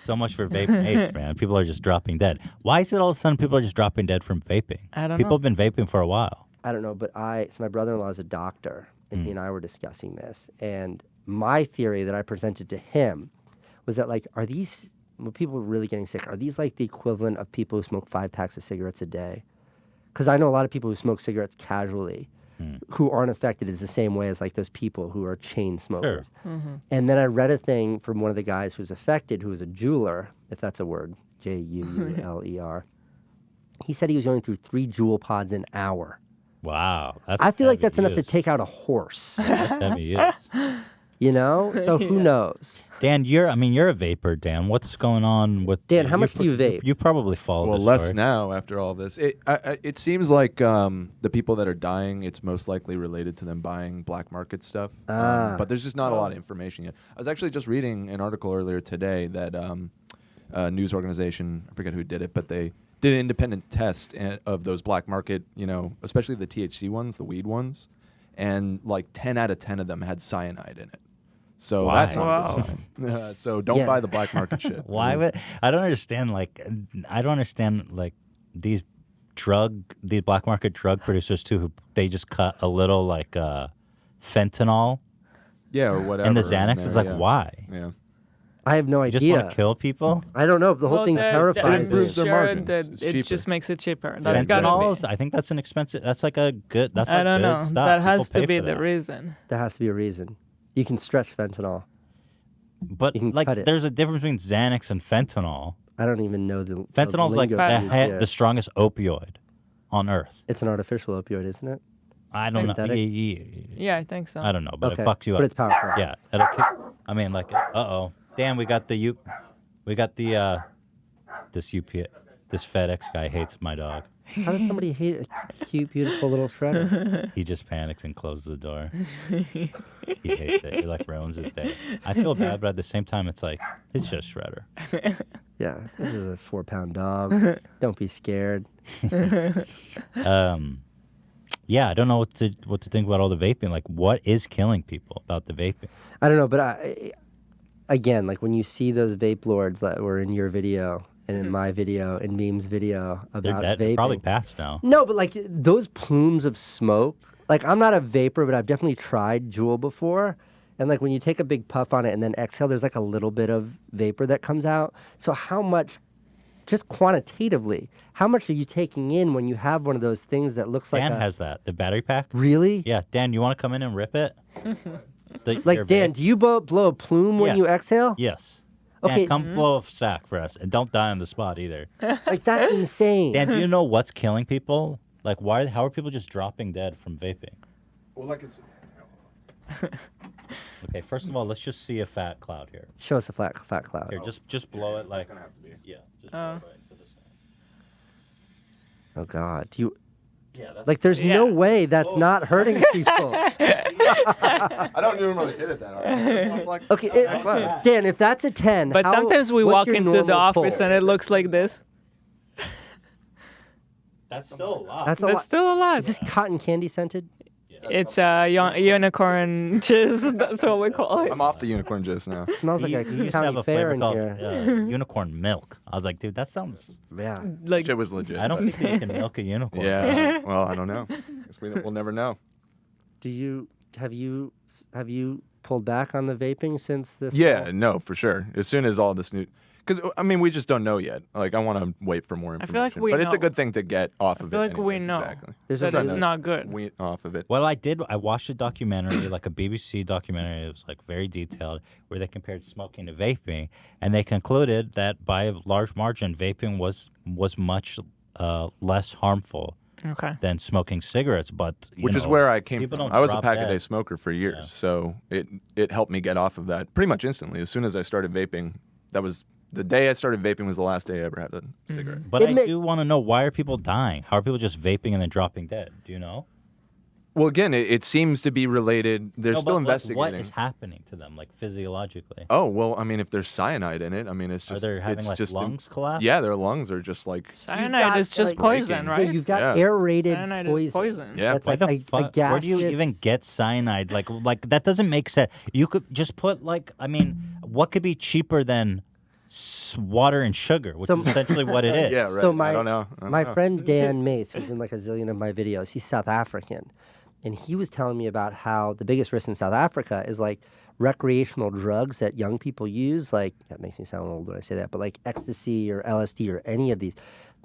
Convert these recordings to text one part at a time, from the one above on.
So much for Vape Nation, man. People are just dropping dead. Why is it all of a sudden people are just dropping dead from vaping? I don't know. People have been vaping for a while. I don't know, but so my brother-in-law is a doctor, and he and I were discussing this. And my theory that I presented to him was that, like, are these, when people are really getting sick, are these like the equivalent of people who smoke 5 packs of cigarettes a day? Because I know a lot of people who smoke cigarettes casually who aren't affected is the same way as like those people who are chain smokers. Sure. And then I read a thing from one of the guys who's affected, who was a jeweler, if that's a word, Juuler. He said he was going through 3 Juul pods an hour. Wow. I feel like that's enough to use. take out a horse. That's heavy use. You know? So who knows? Dan, you're a vapor, Dan. What's going on with Dan, how much do you vape? You probably follow Well, this less story. now after all this. It seems like the people that are dying, it's most likely related to them buying black market stuff. But there's just not a lot of information yet. I was actually just reading an article earlier today that a news organization, I forget who did it, but they did an independent test of those black market, especially the THC ones, the weed ones, and like 10 out of 10 of them had cyanide in it. So Why? that's not a good sign. So don't buy the black market shit. Why would I don't understand these black market drug producers too, who they just cut a little like fentanyl or whatever in the Xanax. It's like, why? Yeah. I have no You just idea. want to kill people? I don't know. The whole thing terrifies me. improves their margins. It's It cheaper. just makes it cheaper. That's gotta Fentanyl, be. I think that's an expensive. That's like a good. That's like I don't good know. stuff. That has People to pay be for the that. reason. There has to be a reason. You can stretch fentanyl. But You can like, cut it. there's a difference between Xanax and fentanyl. I don't even know the Fentanyl's like lingo used here. the strongest opioid on earth. It's an artificial opioid, isn't it? I don't know. Synthetic? Yeah, I think so. I don't know, but Okay. it fucks you up. But it's powerful. Yeah, it'll kick. I mean, like, Dan, we got the this FedEx guy hates my dog. How does somebody hate a cute, beautiful little shredder? He just panics and closes the door. He hates it. It like ruins his day. I feel bad, but at the same time, it's like it's just Shredder. Yeah, this is a 4-pound dog. Don't be scared. Yeah, I don't know what to think about all the vaping. Like, what is killing people about the vaping? I don't know, but again, like when you see those vape lords that were in your video and in my video and Meme's video They're about dead. They're vaping. probably passed now. No, but like those plumes of smoke, like I'm not a vapor, but I've definitely tried Juul before. And like when you take a big puff on it and then exhale, there's like a little bit of vapor that comes out. So how much, just quantitatively, how much are you taking in when you have one of those things that looks like Dan has that. The battery pack? Really? Yeah. Dan, you want to come in and rip it? Like, Dan, do you blow a plume when you exhale? Yes. Okay. Dan, come blow a sack for us. And don't die on the spot either. Like, that's insane. Dan, do you know what's killing people? Like, how are people just dropping dead from vaping? Well, like it's. Okay, first of all, let's just see a fat cloud here. Show us a flat cloud. Here, just blow it like. It's gonna have to be. Yeah. Just blow it right to the side. Oh, God. Do you... Yeah, that's Like, there's no way that's not hurting people. I don't normally hit it that hard. Like, Okay, Dan, if that's a 10, But sometimes we what's walk your into the normal office pull? and it looks like this. That's still a lot. That's a That's lot. still a lot. Is this cotton candy scented? It's unicorn jizz. That's what we call it. I'm off the unicorn jizz now. Smells like You a used to have county a fair flavor in called here. unicorn milk. I was like, dude, that sounds. Yeah. Like Shit was legit. I don't think you can milk a unicorn. Yeah. Well, I don't know. Guess we'll never know. Have you pulled back on the vaping since this? Yeah. No, for sure. As soon as all this new. Because, I mean, we just don't know yet. Like, I want to wait for more I information. feel like we but it's a know. good thing to get off of I feel it. like we anyways, know Exactly. There's a that it's reason. not good. We off of it. Well, I watched a documentary, like a BBC documentary. It was like very detailed, where they compared smoking to vaping, and they concluded that by a large margin, vaping was much less harmful Okay. than smoking cigarettes. But Which is where I came people from. don't I was a drop pack-a-day dead. smoker for years, Yeah. so it helped me get off of that pretty much instantly. As soon as I started vaping, that was the day I started vaping was the last day I ever had a cigarette. But It I may- do want to know, why are people dying? How are people just vaping and then dropping dead? Do you know? Well, again, it seems to be related. They're No, still but investigating. What is happening to them, like physiologically? Oh, well, I mean, if there's cyanide in it, I mean, it's just. Are they having it's like just lungs collapse? Yeah, their lungs are just like. Cyanide got, is just like, poison, breaking. right? Yeah, you've got Yeah. aerated Cyanide poison. is poison. Yeah. That's Why like the a fuck? Where do you gaseous- even get cyanide? Like that doesn't make sense. You could just put what could be cheaper than water and sugar, which So- is essentially what it is. Yeah, right. So I don't know. I don't my know. friend Dan Mace, who's in like a zillion of my videos, he's South African. And he was telling me about how the biggest risk in South Africa is like recreational drugs that young people use. Like, that makes me sound old when I say that, but like ecstasy or LSD or any of these.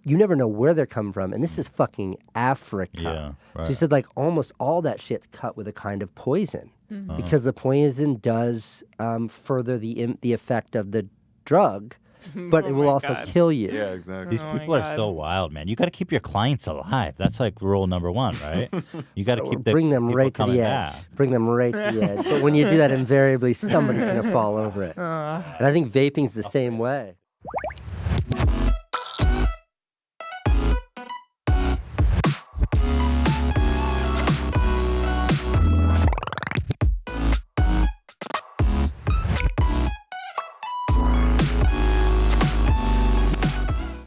You never know where they're coming from. And this is fucking Africa. Yeah, So he right. said like almost all that shit's cut with a kind of poison because the poison does further the effect of the drug, but Oh it will my also God. kill you. Yeah, exactly. These Oh my people are so God. wild, man. You got to keep your clients alive. That's like rule number one, right? You got to keep the Bring them people right to coming the edge. back. Bring them right to the edge. But when you do that, invariably somebody's going to fall over it. And I think vaping's the same way.